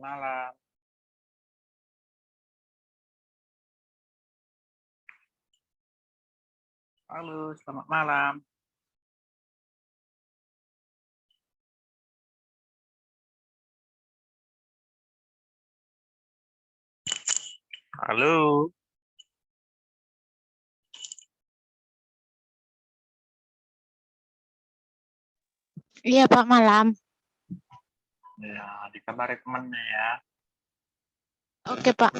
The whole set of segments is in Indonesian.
Malam. Halo, selamat malam. Halo. Iya, Pak, malam. Ya, dikabari temannya ya. Oke, Pak.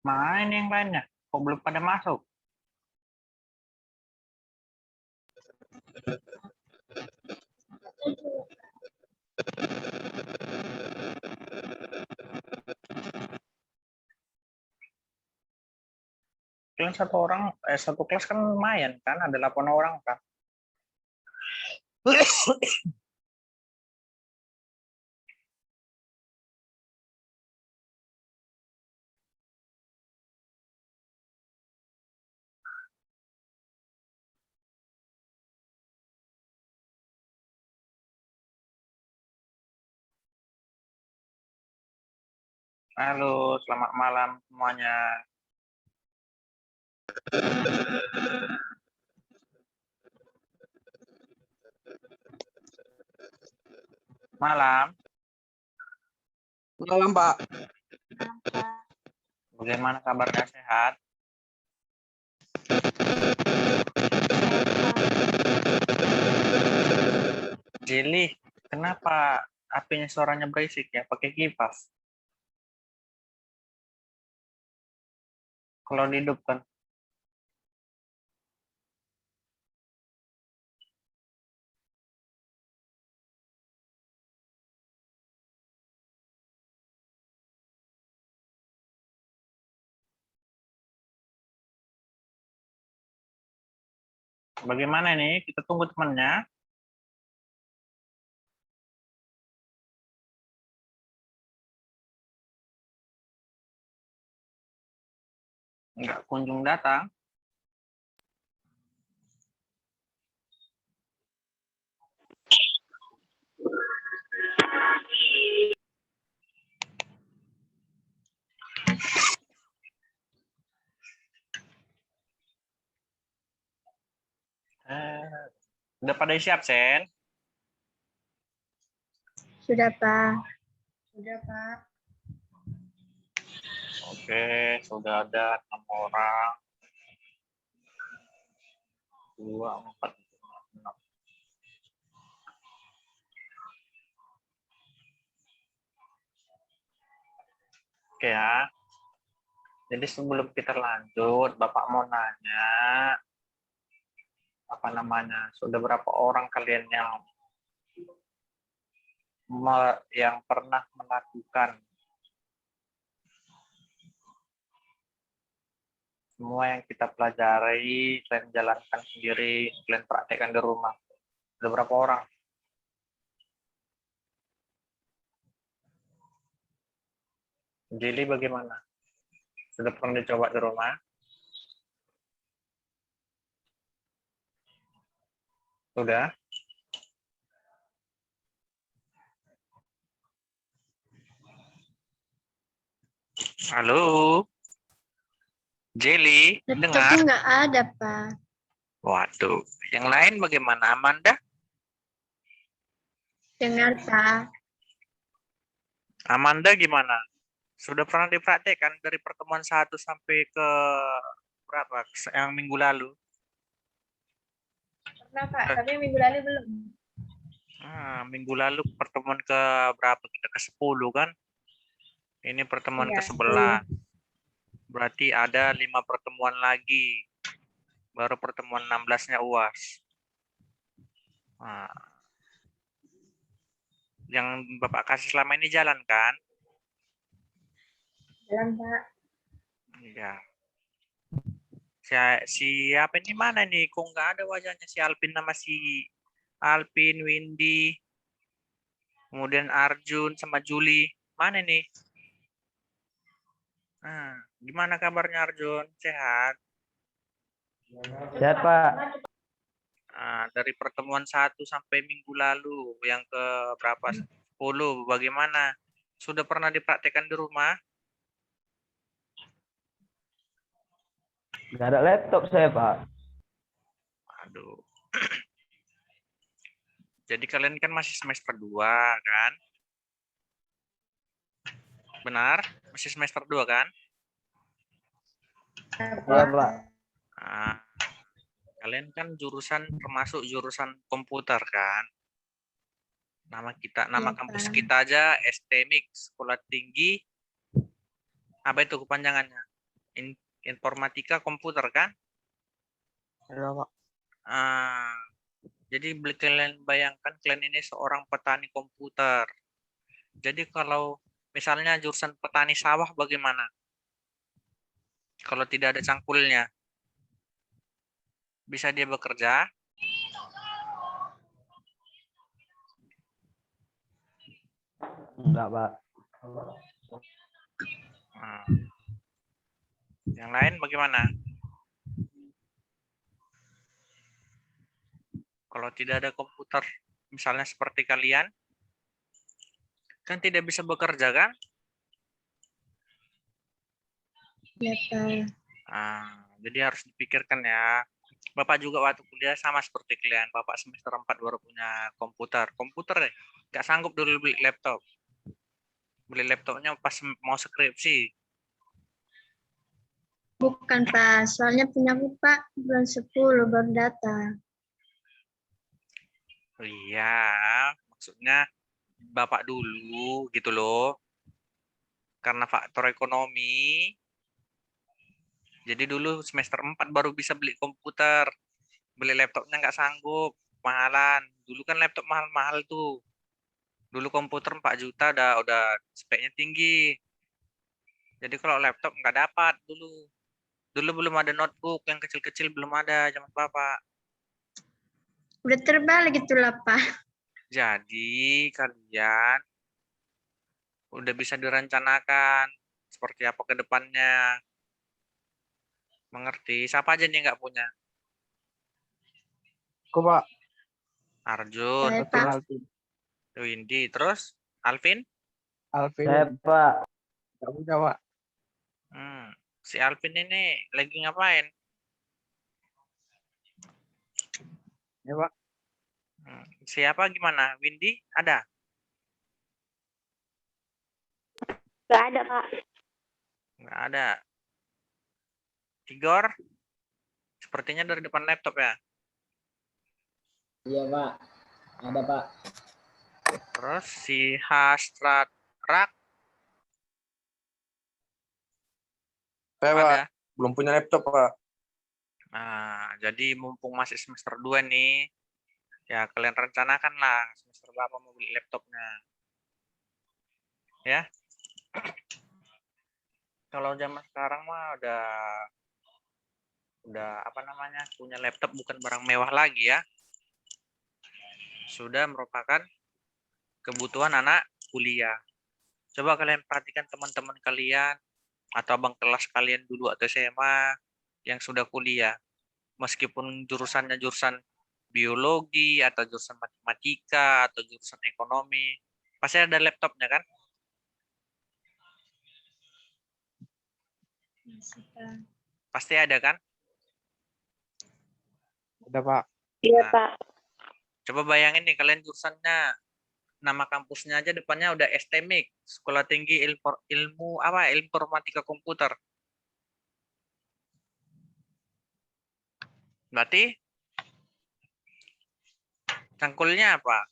Main yang lainnya. Kok belum pada masuk? Kalian satu kelas kan lumayan kan, ada 8 orang kan. Halo, selamat malam semuanya. Malam. Malam, Pak. Bagaimana kabarnya, sehat? Jeli, kenapa HP-nya suaranya berisik ya? Pakai kipas. Kalau dihidupkan. Bagaimana nih? Kita tunggu temannya. Nggak kunjung datang. Udah pada siap, Sen? Sudah, Pak. Sudah, Pak. Oke, sudah ada 6 orang. 2, 4, 6. Oke ya. Jadi sebelum kita lanjut, Bapak mau nanya, apa namanya, sudah berapa orang kalian yang pernah melakukan semua yang kita pelajari, kalian jalankan sendiri, kalian praktekkan di rumah. Sudah berapa orang? Jadi bagaimana? Sudah pernah dicoba di rumah? Sudah. Halo, Jelly, Laptopnya dengar? nggak ada, Pak. Waduh, yang lain bagaimana? Amanda? Dengar, Pak. Amanda gimana? Sudah pernah dipraktekkan dari pertemuan 1 sampai ke berapa? Yang minggu lalu? Pernah, Pak, Eh, tapi minggu lalu belum. Minggu lalu pertemuan ke berapa? Kita ke 10 kan? Ini pertemuan Iya. ke 11. Berarti ada 5 pertemuan lagi. Baru pertemuan 16-nya UAS. Nah, yang Bapak kasih selama ini jalan kan? Jalan, Pak. Iya. Siapa ini mana nih? Kok nggak ada wajahnya si Alvin nama si Alvin, Windy, kemudian Arjun sama Juli. Mana nih? Gimana kabarnya Arjun? Sehat? Sehat, Pak. Dari pertemuan 1 sampai minggu lalu, yang ke berapa? 10, bagaimana? Sudah pernah dipraktekkan di rumah? Nggak ada laptop saya, Pak. Aduh. Jadi kalian kan masih semester 2 kan? Benar? Masih semester 2 kan? Iya, Pak. Ah, kalian kan jurusan termasuk jurusan komputer kan? Nama Iya, kampus Pak. kita aja STMIK, Sekolah Tinggi apa itu kepanjangannya? Informatika Komputer kan? Iya, Pak. Ah, jadi kalian bayangkan kalian ini seorang petani komputer. Jadi kalau misalnya jurusan petani sawah bagaimana? Kalau tidak ada cangkulnya, bisa dia bekerja? Enggak, Pak. Ah, yang lain bagaimana? Kalau tidak ada komputer, misalnya seperti kalian, kan tidak bisa bekerja kan? Iya, Pak. Jadi harus dipikirkan ya. Bapak juga waktu kuliah sama seperti kalian. Bapak semester 4 baru punya komputer. Komputer deh. Nggak sanggup dulu beli laptop. Beli laptopnya pas mau skripsi. Bukan, Pak. Soalnya punya aku, Pak, bulan 10 baru datang. Oh iya, maksudnya Bapak dulu gitu loh. Karena faktor ekonomi. Jadi dulu semester 4 baru bisa beli komputer. Beli laptopnya nggak sanggup. Mahalan. Dulu kan laptop mahal-mahal tuh. Dulu komputer 4 juta udah speknya tinggi. Jadi kalau laptop nggak dapat dulu. Dulu belum ada notebook yang kecil-kecil, belum ada zaman Bapak. Udah terbalik itulah, Pak. Jadi kalian udah bisa direncanakan seperti apa ke depannya. Mengerti? Siapa aja nih nggak punya? Kok, Pak? Arjun, Saya, terus Pak. Alvin. Windy, terus Alvin? Saya, Pak. Nggak punya, Pak. Si Alvin ini lagi ngapain? Ya, Pak. Siapa gimana? Windy ada? Nggak ada, Pak. Nggak ada. Igor? Sepertinya dari depan laptop ya? Iya, Pak. Ada, Pak. Terus si Hastrat Rak Saya, Pak, ada? belum punya laptop, Pak. Jadi mumpung masih semester 2 nih, ya kalian rencanakan lah semester berapa mau beli laptopnya. Ya. Kalau zaman sekarang mah udah apa namanya? Punya laptop bukan barang mewah lagi ya. Sudah merupakan kebutuhan anak kuliah. Coba kalian perhatikan teman-teman kalian atau abang kelas kalian dulu atau SMA yang sudah kuliah. Meskipun jurusannya jurusan biologi atau jurusan matematika atau jurusan ekonomi, pasti ada laptopnya kan? Masih, Pak. Pasti ada kan? Ada Pak. Iya, Nah, Pak. coba bayangin nih kalian jurusannya, nama kampusnya aja depannya udah STMIK, Sekolah Tinggi Ilmu apa? Informatika Komputer. Berarti cangkulnya apa?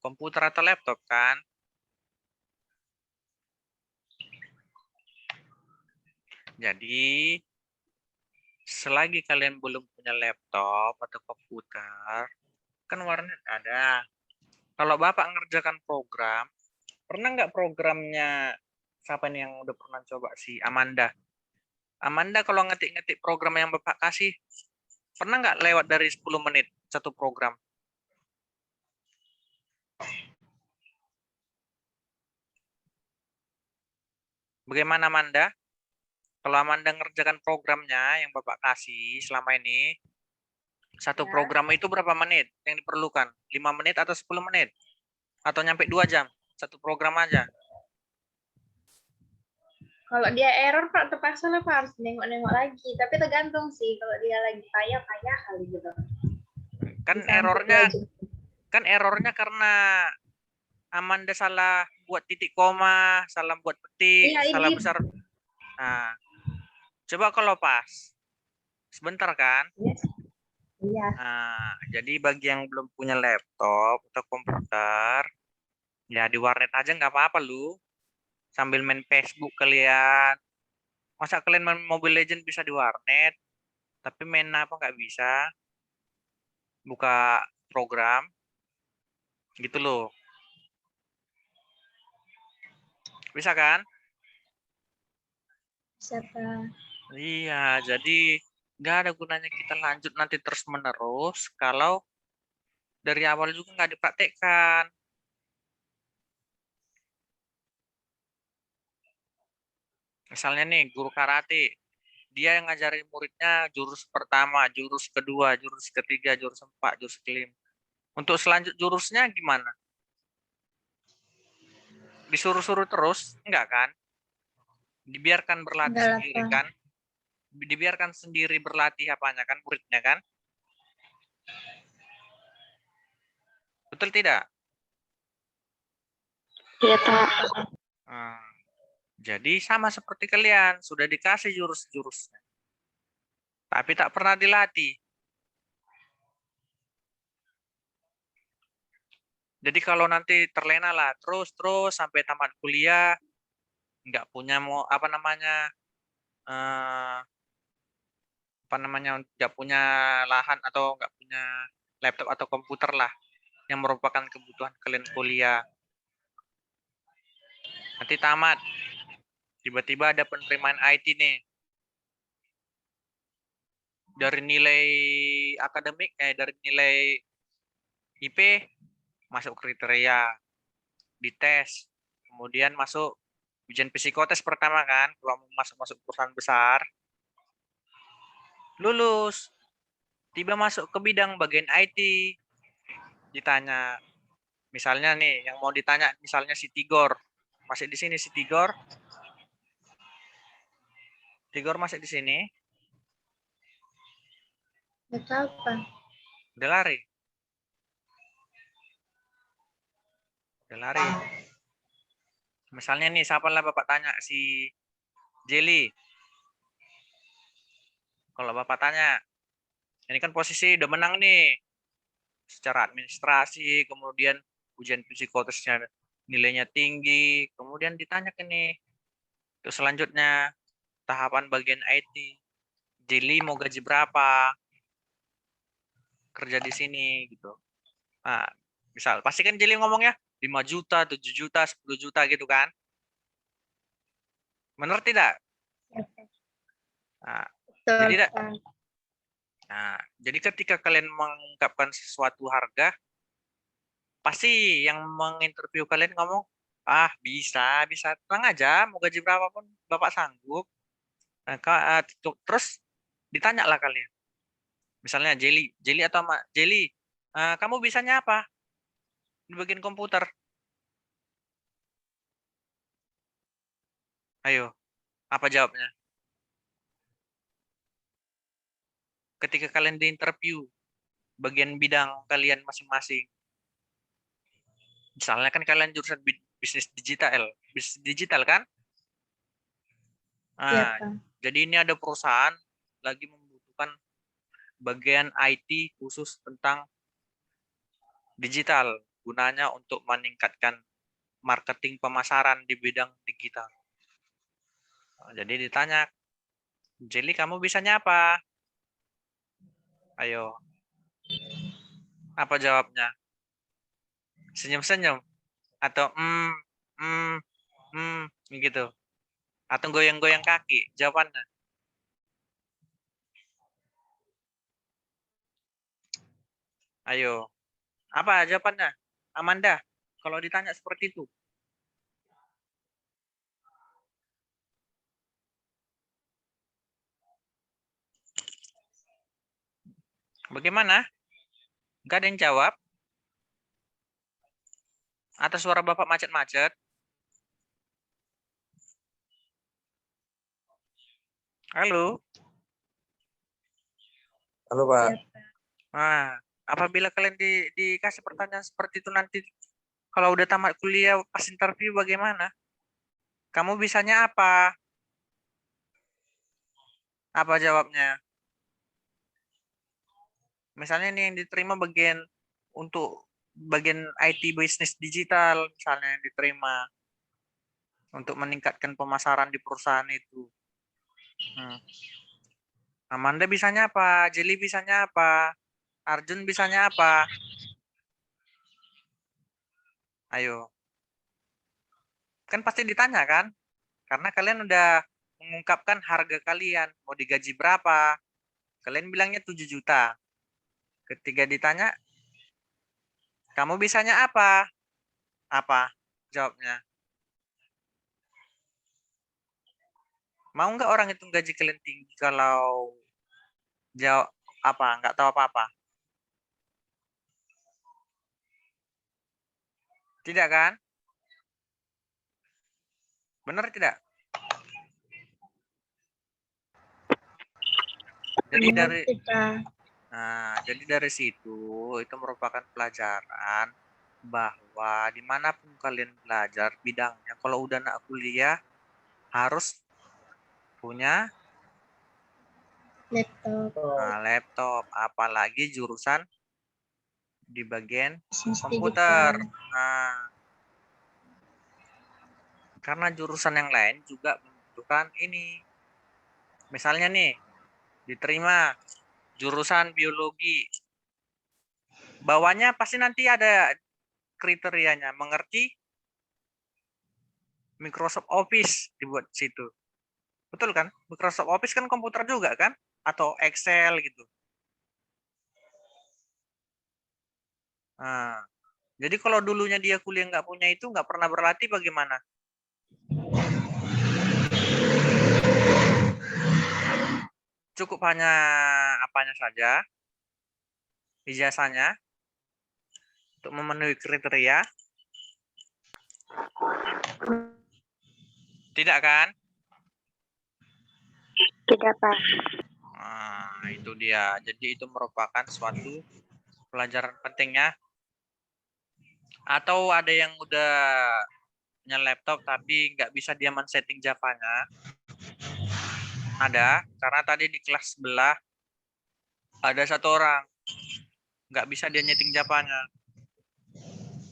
Komputer atau laptop kan? Jadi selagi kalian belum punya laptop atau komputer, kan warnet ada. Kalau Bapak ngerjakan program, pernah nggak programnya siapa nih yang udah pernah coba si Amanda? Amanda kalau ngetik-ngetik program yang Bapak kasih, pernah nggak lewat dari 10 menit satu program? Bagaimana Amanda? Kalau Amanda ngerjakan programnya yang Bapak kasih selama ini, satu Ya. program itu berapa menit yang diperlukan? 5 menit atau 10 menit? Atau nyampe 2 jam? Satu program aja. Kalau dia error, Pak, terpaksa lah, Pak, harus nengok-nengok lagi. Tapi tergantung sih, kalau dia lagi payah kali gitu. Kan Bisa sampai 2 jam. errornya karena Amanda salah buat titik koma, salah buat petik, Iya, salah ini. besar. Nah, coba kalau pas. Sebentar kan? Yes. Iya. Nah, jadi bagi yang belum punya laptop atau komputer, ya di warnet aja nggak apa-apa lu. Sambil main Facebook kalian. Masa kalian main Mobile Legends bisa di warnet, tapi main apa nggak bisa? Buka program, gitu loh. Bisa kan? Bisa, Pak. Iya, jadi nggak ada gunanya kita lanjut nanti terus menerus kalau dari awal juga nggak dipraktekkan. Misalnya nih guru karate, dia yang ngajarin muridnya jurus pertama, jurus kedua, jurus ketiga, jurus empat, jurus kelima. Untuk selanjut jurusnya gimana? Disuruh-suruh terus? Enggak kan? Dibiarkan berlatih Enggak lah, sendiri Pak. kan? Dibiarkan sendiri berlatih apanya kan muridnya kan? Betul tidak? Iya, Pak. Hmm. Jadi sama seperti kalian, sudah dikasih jurus-jurusnya. Tapi tak pernah dilatih. Jadi kalau nanti terlena lah terus sampai tamat kuliah, nggak punya mau nggak punya lahan atau nggak punya laptop atau komputer lah yang merupakan kebutuhan kalian kuliah. Nanti tamat, tiba-tiba ada penerimaan IT nih. Dari nilai akademik, dari nilai IP masuk kriteria, dites, kemudian masuk ujian psikotes pertama kan, kalau mau masuk perusahaan besar, lulus, tiba masuk ke bidang bagian IT, ditanya, misalnya nih, yang mau ditanya, misalnya si Tigor, masih di sini si Tigor masih di sini, Nggak tahu, Pak. udah lari. Misalnya nih, siapa lah Bapak tanya si Jelly. Kalau Bapak tanya, ini kan posisi udah menang nih secara administrasi, kemudian ujian psikotesnya nilainya tinggi, kemudian ditanya ke nih, terus selanjutnya tahapan bagian IT, Jelly mau gaji berapa, kerja di sini gitu. Nah, misal pasti kan Jelly ngomongnya 5 juta, 7 juta, 10 juta gitu kan. Benar tidak? Nah, Betul, jadi Pak. jadi ketika kalian mengungkapkan sesuatu harga, pasti yang menginterview kalian ngomong, ah bisa, tenang aja, mau gaji berapapun Bapak sanggup. Nah, terus ditanya lah kalian. Misalnya Jelly atau Jelly, Kamu bisanya apa di bagian komputer? Ayo, apa jawabnya? Ketika kalian di interview, bagian bidang kalian masing-masing. Misalnya kan kalian jurusan bisnis digital kan? Iya, Nah, Pak. jadi ini ada perusahaan lagi membutuhkan bagian IT khusus tentang digital, gunanya untuk meningkatkan marketing pemasaran di bidang digital. Nah, jadi ditanya, Jelly kamu bisanya apa? Ayo, apa jawabnya? Senyum-senyum atau gitu, atau goyang-goyang kaki? Jawabannya. Ayo, apa jawabannya? Amanda, kalau ditanya seperti itu. Bagaimana? Gak ada yang jawab? Atau suara Bapak macet-macet? Halo? Halo, Pak. Iya, Pak. Nah, apabila kalian dikasih pertanyaan seperti itu nanti, kalau udah tamat kuliah pas interview bagaimana? Kamu bisanya apa? Apa jawabnya? Misalnya nih yang diterima untuk bagian IT bisnis digital, misalnya yang diterima untuk meningkatkan pemasaran di perusahaan itu. Amanda bisanya apa? Jelly bisanya apa? Arjun bisanya apa? Ayo. Kan pasti ditanya kan? Karena kalian udah mengungkapkan harga kalian. Mau digaji berapa? Kalian bilangnya 7 juta. Ketika ditanya, kamu bisanya apa? Apa jawabnya? Mau nggak orang itu gaji kalian tinggi kalau jawab apa? Nggak tahu apa-apa? Tidak kan? Benar tidak? Jadi dari Mengerti, Pak. jadi dari situ itu merupakan pelajaran bahwa dimanapun kalian belajar bidangnya, kalau udah nak kuliah harus punya Laptop. laptop, apalagi jurusan di bagian Bisnis komputer. digital. Nah, karena jurusan yang lain juga membutuhkan ini. Misalnya nih, diterima jurusan biologi. Bawahnya pasti nanti ada kriterianya, mengerti Microsoft Office dibuat situ. Betul kan? Microsoft Office kan komputer juga kan? Atau Excel gitu. Nah, jadi kalau dulunya dia kuliah nggak punya itu, nggak pernah berlatih bagaimana? Cukup hanya apanya saja, ijazahnya, untuk memenuhi kriteria. Tidak kan? Tidak, Pak. Nah, itu dia. Jadi itu merupakan suatu pelajaran pentingnya. Atau ada yang udah punya laptop tapi nggak bisa dia men-setting Java-nya. Ada, karena tadi di kelas sebelah ada satu orang nggak bisa dia nyeting Java-nya.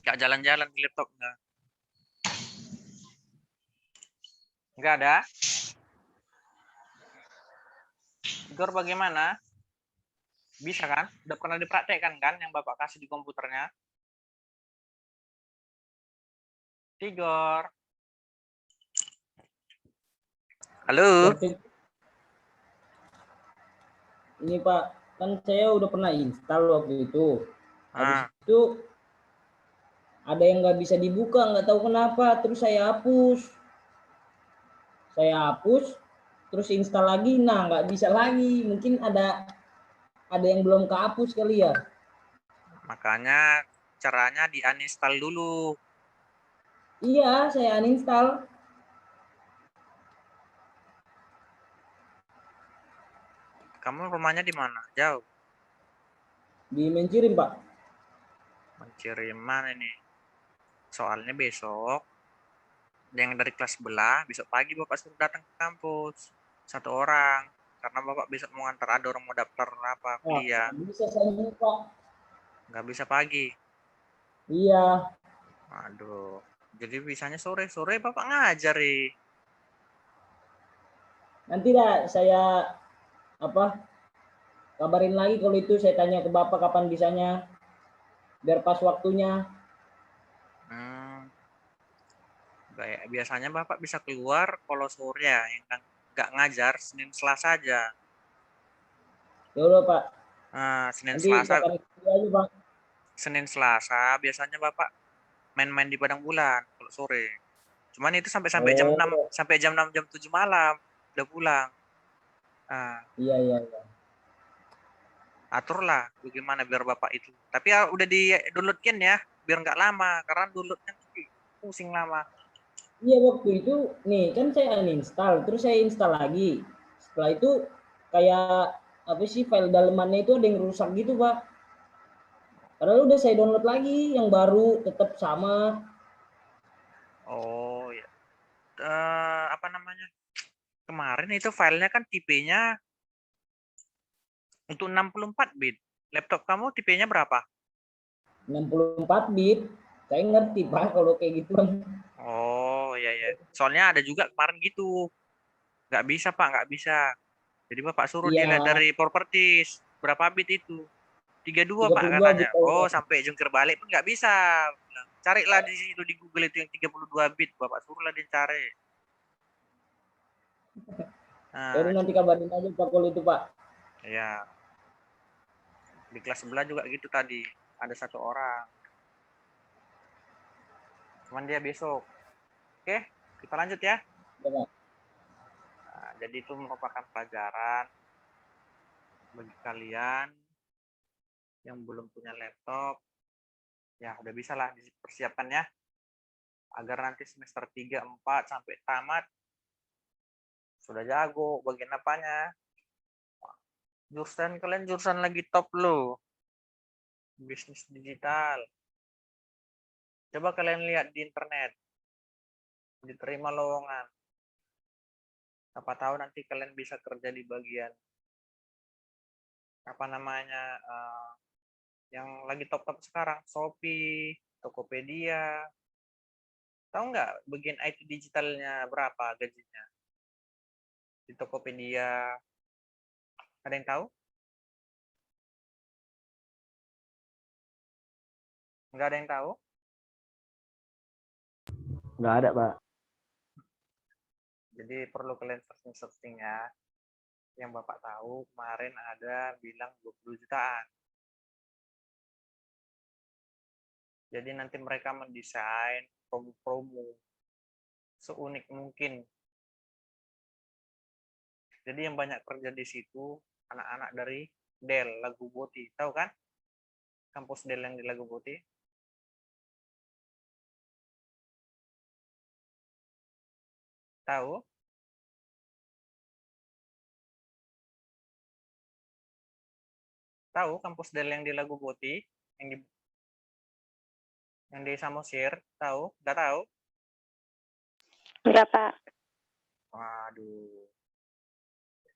Nggak jalan-jalan di laptopnya. Nggak ada. Igor bagaimana? Bisa kan? Udah pernah dipraktekkan kan yang Bapak kasih di komputernya? Igor. Halo. Berarti ini Pak, kan saya udah pernah install waktu itu. Habis itu ada yang nggak bisa dibuka, nggak tahu kenapa. Terus saya hapus, terus install lagi. Nah, nggak bisa lagi. Mungkin ada yang belum kehapus kali ya. Makanya caranya di-uninstall dulu. Iya, saya uninstall. Kamu rumahnya di mana? Jauh. Di Mencirim, Pak. Menciriman ini. Soalnya besok yang dari kelas sebelah, besok pagi Bapak suruh datang ke kampus. 1 orang. Karena Bapak besok mau antar, ada orang mau daftar apa kuliah. Nggak bisa saya ini, Pak. Nggak bisa pagi. Iya. Aduh. Jadi bisanya sore-sore Bapak ngajar nih. Nanti dah saya kabarin lagi kalau itu, saya tanya ke Bapak kapan bisanya. Biar pas waktunya. Biasanya Bapak bisa keluar kalau sore ya, yang nggak ngajar Senin Selasa aja. Ya udah, Pak. Nah, Senin Nanti Selasa saya aja, Pak. Senin Selasa biasanya Bapak main-main di Padang Bulan kalau sore. Cuman itu sampai jam 6, Oh, sampai jam 6 jam 7 malam udah pulang. Nah, iya. aturlah bagaimana biar Bapak itu. Tapi ya udah di-downloadkan ya, biar nggak lama karena downloadnya pusing lama. Iya, waktu itu nih kan saya uninstall, terus saya install lagi. Setelah itu kayak apa sih, file dalemannya itu ada yang rusak gitu, Pak. Padahal udah saya download lagi yang baru, tetap sama. Oh ya. Apa namanya? Kemarin itu filenya kan tipenya untuk 64 bit. Laptop kamu tipenya berapa? 64 bit. Saya ngerti, Pak, kalau kayak gitu. Oh ya. Soalnya ada juga kemarin gitu. Nggak bisa Pak, nggak bisa. Jadi Bapak suruh Iya, dilihat dari properties. Berapa bit itu? 32 Pak 32 katanya. bit. Oh, sampai jungkir balik pun nggak bisa. Carilah di situ di Google itu yang 32 bit. Bapak suruhlah dia cari. Jadi Nah, nanti kabarin aja Pak kalau itu, Pak. ya. Di kelas sebelah juga gitu tadi. Ada 1 orang. Cuman dia besok. Oke, kita lanjut ya. Ya, Pak. Nah, jadi itu merupakan pelajaran bagi kalian yang belum punya laptop. Ya, udah bisa lah dipersiapkan ya. Agar nanti semester 3, 4 sampai tamat sudah jago bagian apanya. Jurusan kalian jurusan lagi top loh. Bisnis digital. Coba kalian lihat di internet. Diterima lowongan. Apa tahu nanti kalian bisa kerja di bagian apa namanya yang lagi top-top sekarang, Shopee, Tokopedia. Tahu nggak bagian IT digitalnya berapa gajinya di Tokopedia? Ada yang tahu? Nggak ada yang tahu? Nggak ada, Pak. Jadi perlu kalian searching ya. Yang Bapak tahu kemarin ada bilang 20 jutaan. Jadi nanti mereka mendesain promo-promo seunik mungkin. Jadi yang banyak kerja di situ anak-anak dari Del Lagu Boti. Tahu kan? Kampus Del yang di Lagu Boti. Tahu? Tahu kampus Del yang di Lagu Boti? Yang di Samosir? Tahu? Nggak tahu? Enggak, Pak. Waduh.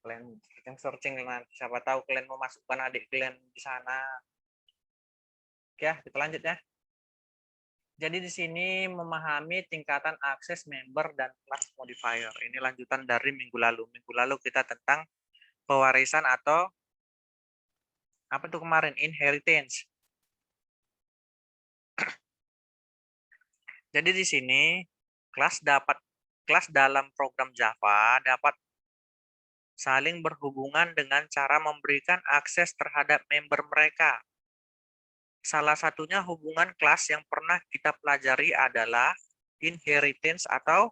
Kalian yang searching nanti. Siapa tahu kalian mau masukkan adik kalian di sana. Oke, kita lanjut ya. Jadi di sini memahami tingkatan akses member dan class modifier. Ini lanjutan dari minggu lalu. Minggu lalu kita tentang pewarisan atau apa tuh kemarin? Inheritance. Jadi di sini kelas dalam program Java dapat saling berhubungan dengan cara memberikan akses terhadap member mereka. Salah satunya hubungan kelas yang pernah kita pelajari adalah inheritance atau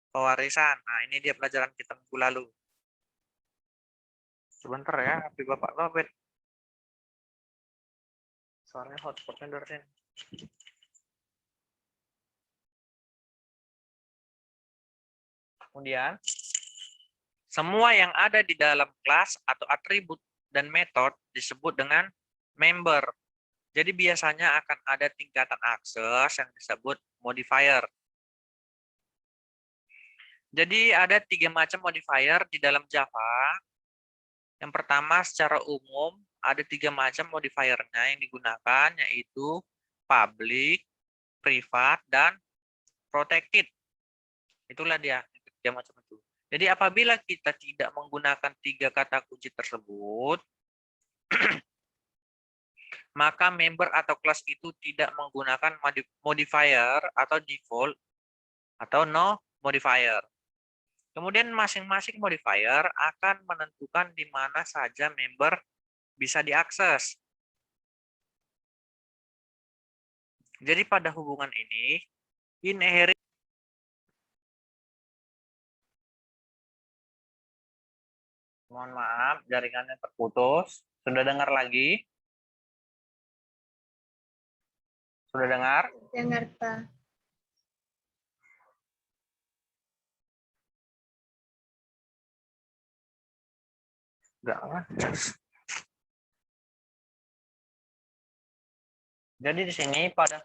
pewarisan. Nah, ini dia pelajaran kita minggu lalu. Sebentar ya, HP Bapak Babet. Soalnya hotspotnya dari sini. Kemudian, semua yang ada di dalam kelas atau atribut dan metode disebut dengan member. Jadi biasanya akan ada tingkatan akses yang disebut modifier. Jadi ada 3 macam modifier di dalam Java. Yang pertama, secara umum ada 3 macam modifiernya yang digunakan, yaitu public, private, dan protected. Itulah dia, 3 macam itu. Jadi apabila kita tidak menggunakan 3 kata kunci tersebut, maka member atau kelas itu tidak menggunakan modifier atau default atau no modifier. Kemudian masing-masing modifier akan menentukan di mana saja member bisa diakses. Jadi pada hubungan ini, inherit mohon maaf, jaringannya terputus. Sudah dengar lagi? Sudah dengar? Dengar, Pak. Enggak lah. Jadi di sini pada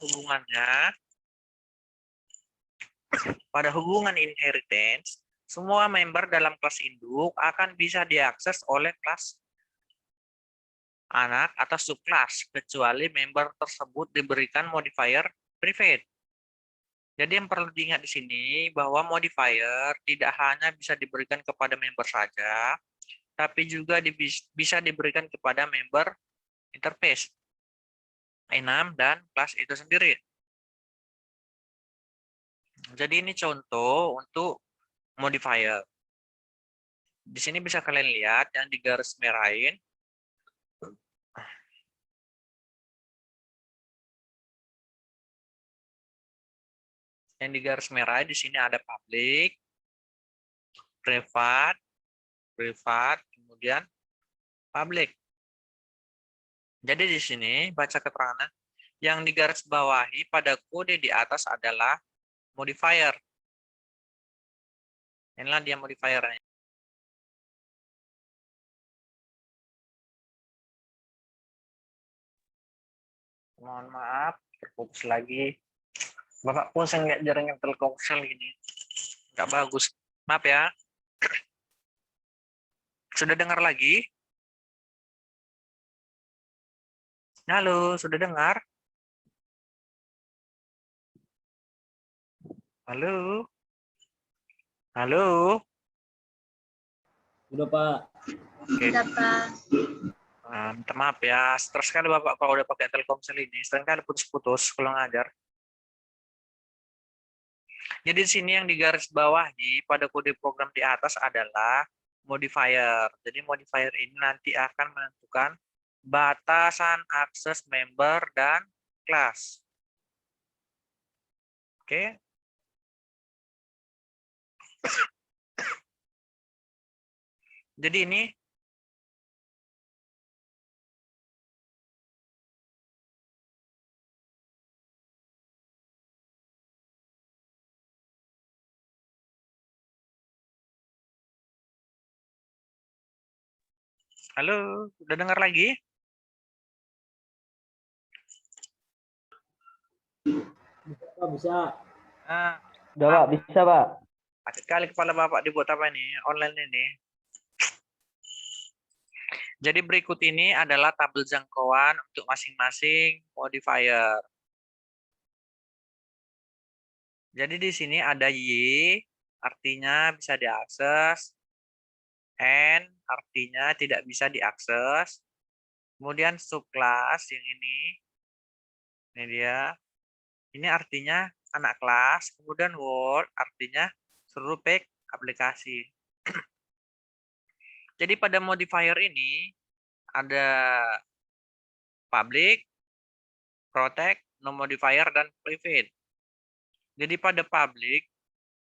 hubungan inheritance, semua member dalam kelas induk akan bisa diakses oleh kelas anak atau subkelas, kecuali member tersebut diberikan modifier private. Jadi yang perlu diingat di sini bahwa modifier tidak hanya bisa diberikan kepada member saja, tapi juga bisa diberikan kepada member interface, enum, dan kelas itu sendiri. Jadi ini contoh untuk modifier. Di sini bisa kalian lihat yang di garis merahin. Yang di garis merah di sini ada public, private, kemudian public. Jadi di sini baca keterangan yang di garis bawahi pada kode di atas adalah modifier. Inilah dia modifiernya. Mohon maaf, terputus lagi. Bapak pun saya nggak jaringan Telkomsel ini. Nggak bagus. Maaf ya. Sudah dengar lagi? Halo, sudah dengar? Halo? Halo? Sudah, Pak. Oke. Sudah, Pak. Minta maaf ya, stres sekali Bapak kalau udah pakai Telkomsel ini. Sering kali putus-putus kalau ngajar. Jadi di sini yang di garis bawahi pada kode program di atas adalah modifier. Jadi modifier ini nanti akan menentukan batasan akses member dan kelas. Oke. Jadi ini halo, udah dengar lagi? Bisa, bisa. Ah, Udah, Pak. Bisa, Pak. sakit kali kepala Bapak dibuat apa ini? Online ini. Jadi berikut ini adalah tabel jangkauan untuk masing-masing modifier. Jadi di sini ada Y, artinya bisa diakses. N, artinya tidak bisa diakses. Kemudian subclass yang ini dia. Ini artinya anak kelas. Kemudian world, artinya seluruh pack aplikasi. Jadi pada modifier ini ada public, protect, no modifier, dan private. Jadi pada public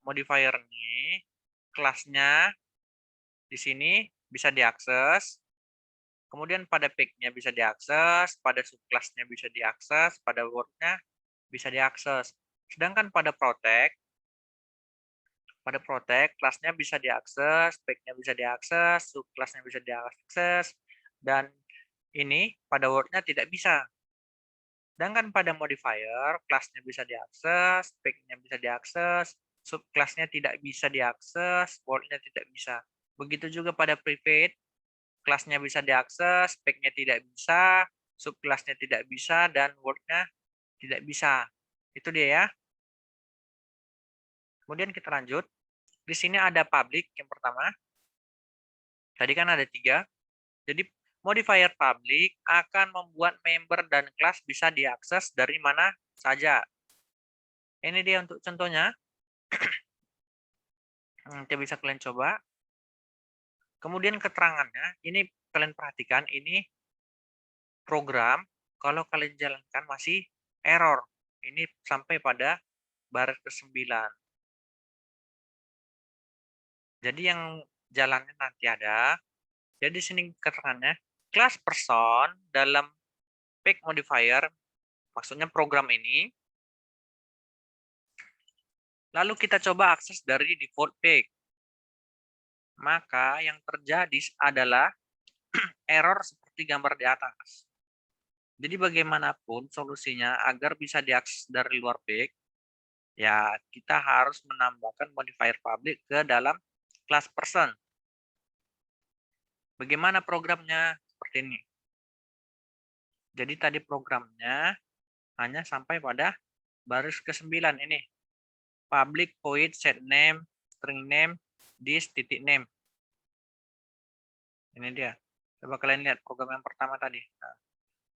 modifier ini kelasnya di sini bisa diakses, Kemudian pada page-nya bisa diakses, pada subclass-nya bisa diakses, pada word-nya bisa diakses. Sedangkan pada protect kelasnya bisa diakses, page-nya bisa diakses, subclass-nya bisa diakses, dan ini pada word-nya tidak bisa. Sedangkan pada modifier, kelasnya bisa diakses, page-nya bisa diakses, subclass-nya tidak bisa diakses, word-nya tidak bisa. Begitu juga pada private, kelasnya bisa diakses, page-nya tidak bisa, subclass-nya tidak bisa, dan word-nya tidak bisa. Itu dia ya. Kemudian kita lanjut. Di sini ada public yang pertama. Tadi kan ada 3. Jadi modifier public akan membuat member dan kelas bisa diakses dari mana saja. Ini dia untuk contohnya. Nanti bisa kalian coba. Kemudian keterangannya, ini kalian perhatikan, ini program kalau kalian jalankan masih error. Ini sampai pada baris ke-9. Jadi yang jalannya nanti ada. Jadi di sini keterangannya, kelas person dalam page modifier, maksudnya program ini, lalu kita coba akses dari default page. Maka yang terjadi adalah error seperti gambar di atas. Jadi bagaimanapun solusinya agar bisa diakses dari luar page, ya kita harus menambahkan modifier public ke dalam kelas person. Bagaimana programnya? Seperti ini. Jadi tadi programnya hanya sampai pada baris ke-9 ini. Public void set name, string name, this titik name. Ini dia. Coba kalian lihat program yang pertama tadi. Nah,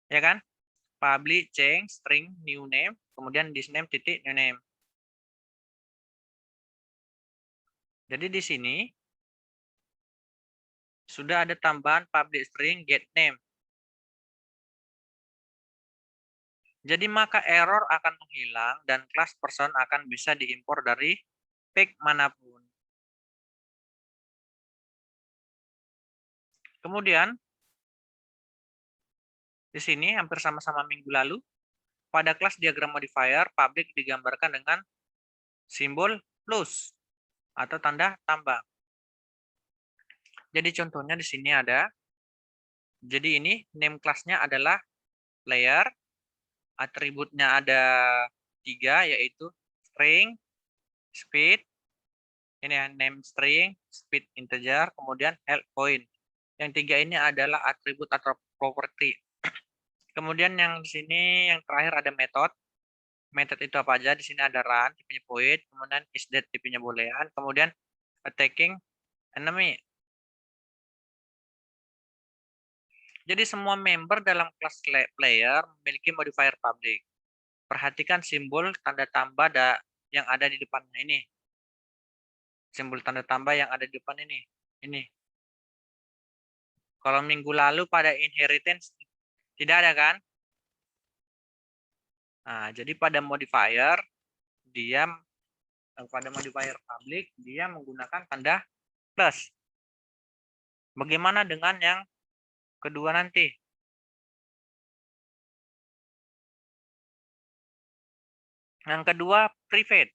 ya kan? Public change string new name, kemudian this name titik new name. Jadi di sini sudah ada tambahan public string get name. Jadi maka error akan menghilang dan kelas person akan bisa diimpor dari page manapun. Kemudian di sini hampir sama-sama minggu lalu, pada kelas diagram modifier, public digambarkan dengan simbol plus atau tanda tambah. Jadi contohnya di sini ada. Jadi ini name kelasnya adalah player, atributnya ada 3 yaitu string, speed, ini ya, name string, speed integer, kemudian health point. Yang 3 ini adalah atribut atau property. Kemudian yang di sini yang terakhir ada method. Method itu apa aja? Di sini ada run, tipenya void, kemudian isDead, tipenya boolean, kemudian attacking enemy. Jadi semua member dalam kelas player memiliki modifier public. Perhatikan simbol tanda tambah yang ada di depannya ini. Simbol tanda tambah yang ada di depan ini. Ini. Kalau minggu lalu pada inheritance tidak ada kan? Nah, jadi pada modifier public dia menggunakan tanda plus. Bagaimana dengan yang kedua nanti? Yang kedua private.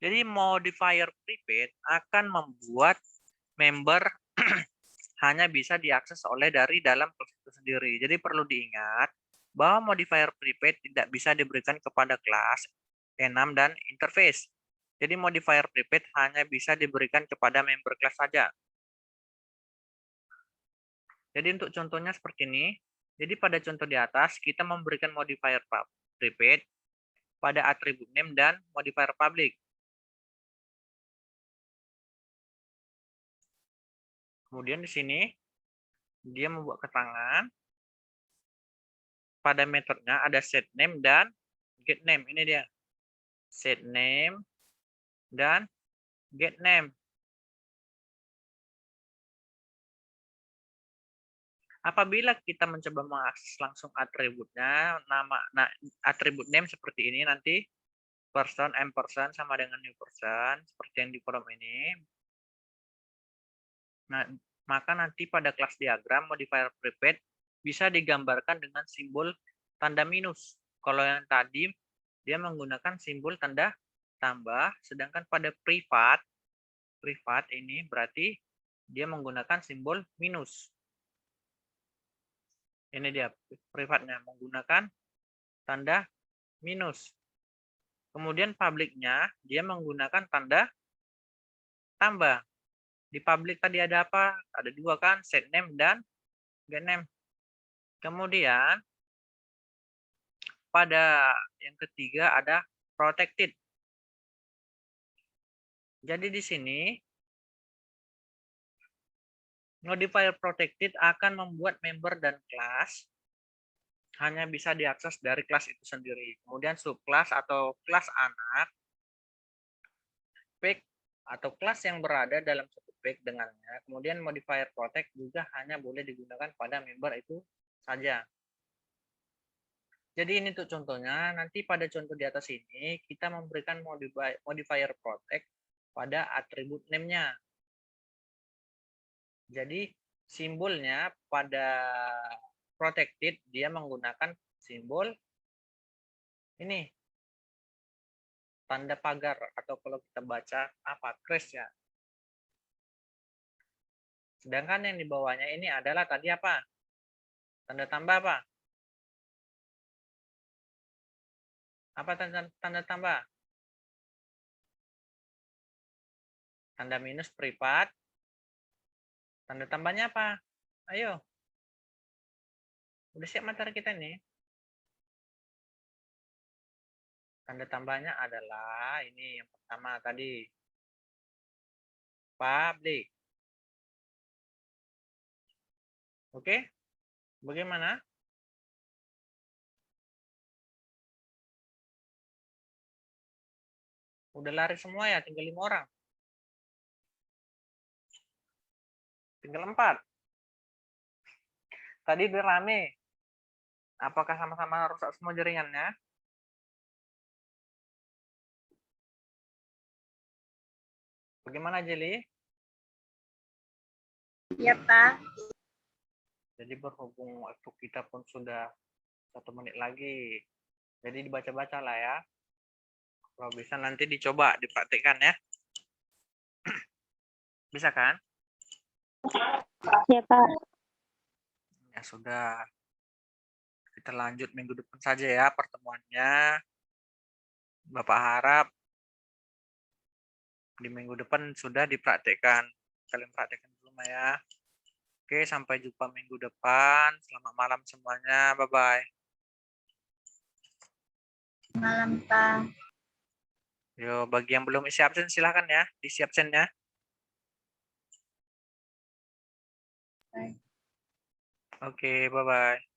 Jadi modifier private akan membuat member hanya bisa diakses dari dalam kelas itu sendiri. Jadi perlu diingat bahwa modifier private tidak bisa diberikan kepada kelas, enum, dan interface. Jadi modifier private hanya bisa diberikan kepada member kelas saja. Jadi untuk contohnya seperti ini. Jadi pada contoh di atas kita memberikan modifier private pada atribut name dan modifier public. Kemudian di sini dia membuat keterangan pada metodenya ada set name dan get name. Ini dia. Set name dan get name. Apabila kita mencoba mengakses langsung atributnya, atribut name seperti ini nanti person, ampersand sama dengan new person seperti yang di kolom ini. Nah, maka nanti pada kelas diagram modifier prepaid bisa digambarkan dengan simbol tanda minus. Kalau yang tadi dia menggunakan simbol tanda tambah, sedangkan pada privat ini berarti dia menggunakan simbol minus. Ini dia privatnya menggunakan tanda minus. Kemudian publiknya dia menggunakan tanda tambah. Di publik tadi ada apa? Ada dua kan, set name dan get name. Kemudian pada yang ketiga ada protected. Jadi di sini modifier protected akan membuat member dan kelas hanya bisa diakses dari kelas itu sendiri. Kemudian subkelas atau kelas anak, pack atau kelas yang berada dalam satu pack dengannya. Kemudian modifier protect juga hanya boleh digunakan pada member itu saja. Jadi ini untuk contohnya. Nanti pada contoh di atas ini kita memberikan modifier protect pada atribut name-nya. Jadi simbolnya pada protected dia menggunakan simbol ini tanda pagar atau kalau kita baca apa crash ya. Sedangkan yang di bawahnya ini adalah tadi apa? Tanda tambah apa? Apa tanda tambah? Tanda minus privat. Tanda tambahnya apa? Ayo. Udah siap materi kita nih. Tanda tambahnya adalah ini yang pertama tadi. Public. Oke? Bagaimana? Udah lari semua ya, tinggal 5 orang. Tinggal 4. Tadi udah rame. Apakah sama-sama rusak semua jaringannya? Bagaimana, Jeli? Iya, Pak. Jadi berhubung waktu kita pun sudah 1 menit lagi. Jadi dibaca-baca lah ya. Kalau bisa nanti dicoba, dipraktikkan ya. Bisa kan? Ya, Pak. Ya sudah. Kita lanjut minggu depan saja ya pertemuannya. Bapak harap di minggu depan sudah dipraktikkan. Kalian praktikkan dulu ya. Oke, sampai jumpa minggu depan. Selamat malam semuanya. Bye-bye. Malam, Pak. Yo, bagi yang belum isi absen silahkan ya, diisi absennya. Baik. Oke, bye-bye.